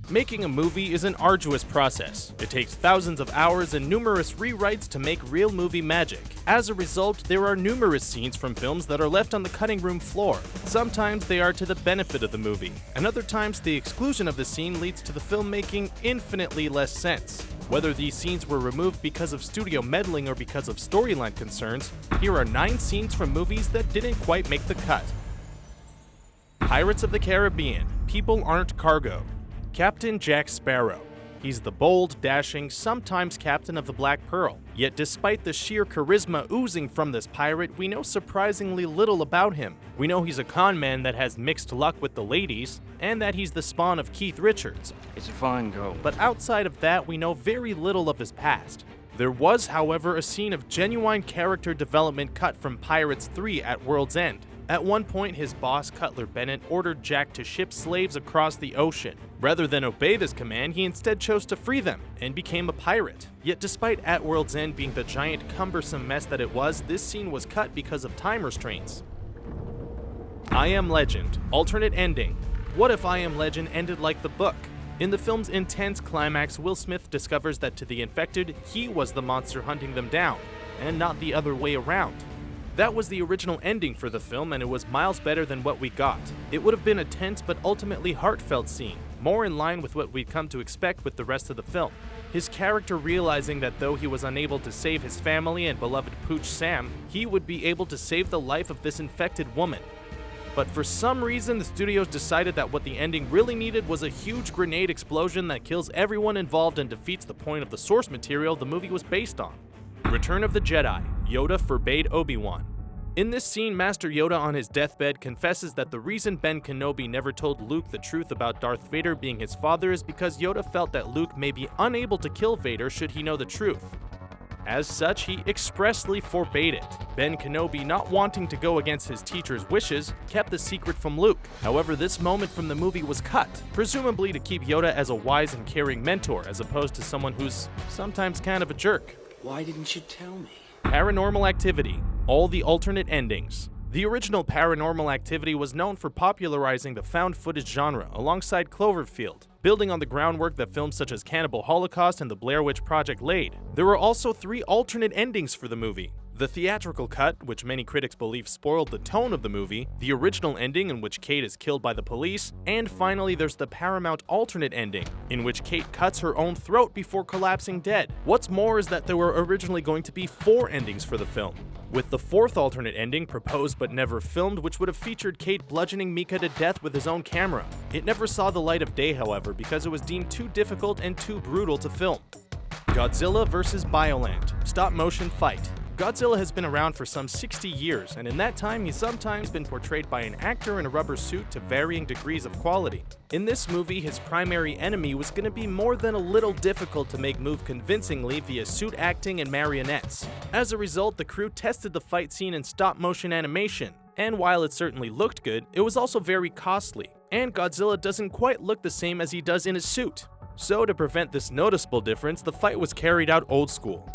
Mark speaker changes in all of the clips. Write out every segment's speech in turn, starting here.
Speaker 1: Making a movie is an arduous process. It takes thousands of hours and numerous rewrites to make real movie magic. As a result, there are numerous scenes from films that are left on the cutting room floor. Sometimes they are to the benefit of the movie, and other times the exclusion of the scene leads to the film making infinitely less sense. Whether these scenes were removed because of studio meddling or because of storyline concerns, here are 9 scenes from movies that didn't quite make the cut. Pirates of the Caribbean, People Aren't Cargo. Captain Jack Sparrow. He's the bold, dashing, sometimes captain of the Black Pearl. Yet despite the sheer charisma oozing from this pirate, we know surprisingly little about him. We know he's a con man that has mixed luck with the ladies, and that he's the spawn of Keith Richards.
Speaker 2: It's a fine go.
Speaker 1: But outside of that, we know very little of his past. There was, however, a scene of genuine character development cut from Pirates 3 at World's End. At one point, his boss, Cutler Bennett, ordered Jack to ship slaves across the ocean. Rather than obey this command, he instead chose to free them, and became a pirate. Yet despite At World's End being the giant, cumbersome mess that it was, this scene was cut because of time restraints. I Am Legend, alternate ending. What if I Am Legend ended like the book? In the film's intense climax, Will Smith discovers that to the infected, he was the monster hunting them down, and not the other way around. That was the original ending for the film, and it was miles better than what we got. It would have been a tense but ultimately heartfelt scene, more in line with what we'd come to expect with the rest of the film. His character realizing that though he was unable to save his family and beloved Pooch Sam, he would be able to save the life of this infected woman. But for some reason, the studios decided that what the ending really needed was a huge grenade explosion that kills everyone involved and defeats the point of the source material the movie was based on. Return of the Jedi, Yoda forbade Obi-Wan. In this scene, Master Yoda on his deathbed confesses that the reason Ben Kenobi never told Luke the truth about Darth Vader being his father is because Yoda felt that Luke may be unable to kill Vader should he know the truth. As such, he expressly forbade it. Ben Kenobi, not wanting to go against his teacher's wishes, kept the secret from Luke. However, this moment from the movie was cut, presumably to keep Yoda as a wise and caring mentor, as opposed to someone who's sometimes kind of a jerk.
Speaker 3: Why didn't you tell me?
Speaker 1: Paranormal Activity, all the alternate endings. The original Paranormal Activity was known for popularizing the found footage genre alongside Cloverfield, building on the groundwork that films such as Cannibal Holocaust and the Blair Witch Project laid. There were also 3 alternate endings for the movie. The theatrical cut, which many critics believe spoiled the tone of the movie, the original ending in which Kate is killed by the police, and finally there's the Paramount alternate ending, in which Kate cuts her own throat before collapsing dead. What's more is that there were originally going to be 4 endings for the film, with the 4th alternate ending proposed but never filmed, which would have featured Kate bludgeoning Mika to death with his own camera. It never saw the light of day, however, because it was deemed too difficult and too brutal to film. Godzilla vs. Biollante, stop motion fight. Godzilla has been around for some 60 years, and in that time he's sometimes been portrayed by an actor in a rubber suit to varying degrees of quality. In this movie, his primary enemy was going to be more than a little difficult to make move convincingly via suit acting and marionettes. As a result, the crew tested the fight scene in stop-motion animation, and while it certainly looked good, it was also very costly, and Godzilla doesn't quite look the same as he does in his suit. So to prevent this noticeable difference, the fight was carried out old school.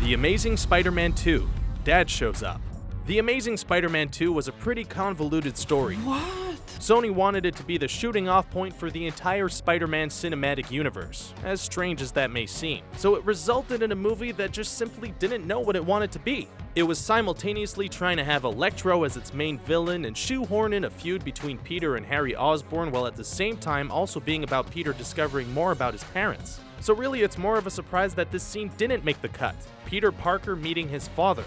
Speaker 1: The Amazing Spider-Man 2, Dad shows up. The Amazing Spider-Man 2 was a pretty convoluted story.
Speaker 3: What?
Speaker 1: Sony wanted it to be the shooting off point for the entire Spider-Man cinematic universe, as strange as that may seem. So it resulted in a movie that just simply didn't know what it wanted to be. It was simultaneously trying to have Electro as its main villain and shoehorn in a feud between Peter and Harry Osborn, while at the same time also being about Peter discovering more about his parents. So really, it's more of a surprise that this scene didn't make the cut. Peter Parker meeting his father.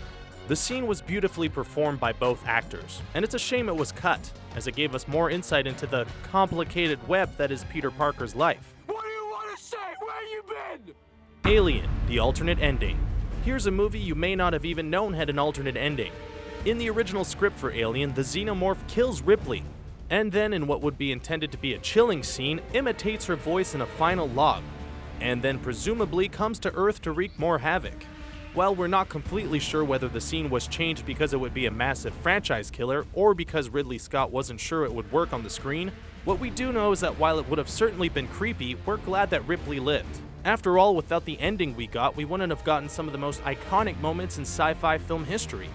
Speaker 1: The scene was beautifully performed by both actors, and it's a shame it was cut, as it gave us more insight into the complicated web that is Peter Parker's life.
Speaker 3: What do you want to say? Where you been?
Speaker 1: Alien, the alternate ending. Here's a movie you may not have even known had an alternate ending. In the original script for Alien, the xenomorph kills Ripley, and then in what would be intended to be a chilling scene, imitates her voice in a final log, and then presumably comes to Earth to wreak more havoc. While we're not completely sure whether the scene was changed because it would be a massive franchise killer or because Ridley Scott wasn't sure it would work on the screen, what we do know is that while it would have certainly been creepy, we're glad that Ripley lived. After all, without the ending we got, we wouldn't have gotten some of the most iconic moments in sci-fi film history.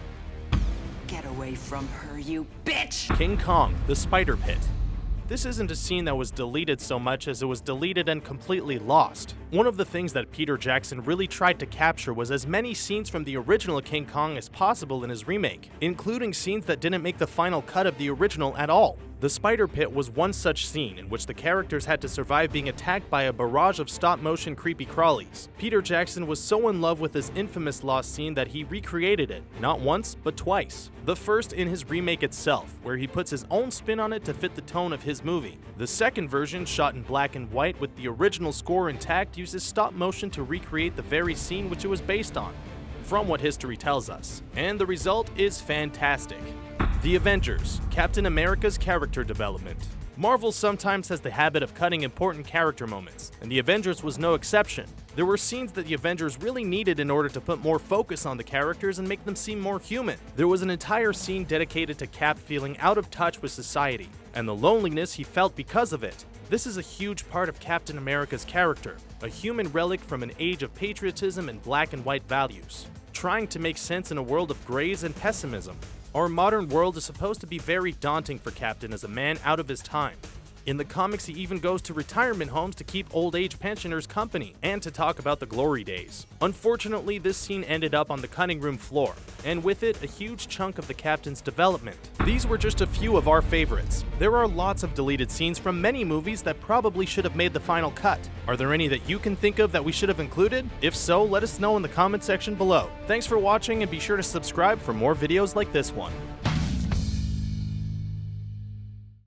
Speaker 4: Get away from her, you bitch!
Speaker 1: King Kong, the Spider Pit. This isn't a scene that was deleted so much as it was deleted and completely lost. One of the things that Peter Jackson really tried to capture was as many scenes from the original King Kong as possible in his remake, including scenes that didn't make the final cut of the original at all. The Spider Pit was one such scene in which the characters had to survive being attacked by a barrage of stop-motion creepy crawlies. Peter Jackson was so in love with his infamous lost scene that he recreated it, not once, but twice. The first in his remake itself, where he puts his own spin on it to fit the tone of his movie. The second version, shot in black and white with the original score intact, uses stop-motion to recreate the very scene which it was based on, from what history tells us. And the result is fantastic. The Avengers, Captain America's character development. Marvel sometimes has the habit of cutting important character moments, and the Avengers was no exception. There were scenes that the Avengers really needed in order to put more focus on the characters and make them seem more human. There was an entire scene dedicated to Cap feeling out of touch with society, and the loneliness he felt because of it. This is a huge part of Captain America's character, a human relic from an age of patriotism and black and white values, trying to make sense in a world of grays and pessimism. Our modern world is supposed to be very daunting for Captain as a man out of his time. In the comics, he even goes to retirement homes to keep old-age pensioners company and to talk about the glory days. Unfortunately, this scene ended up on the cutting room floor, and with it, a huge chunk of the Captain's development. These were just a few of our favorites. There are lots of deleted scenes from many movies that probably should have made the final cut. Are there any that you can think of that we should have included? If so, let us know in the comment section below. Thanks for watching, and be sure to subscribe for more videos like this one.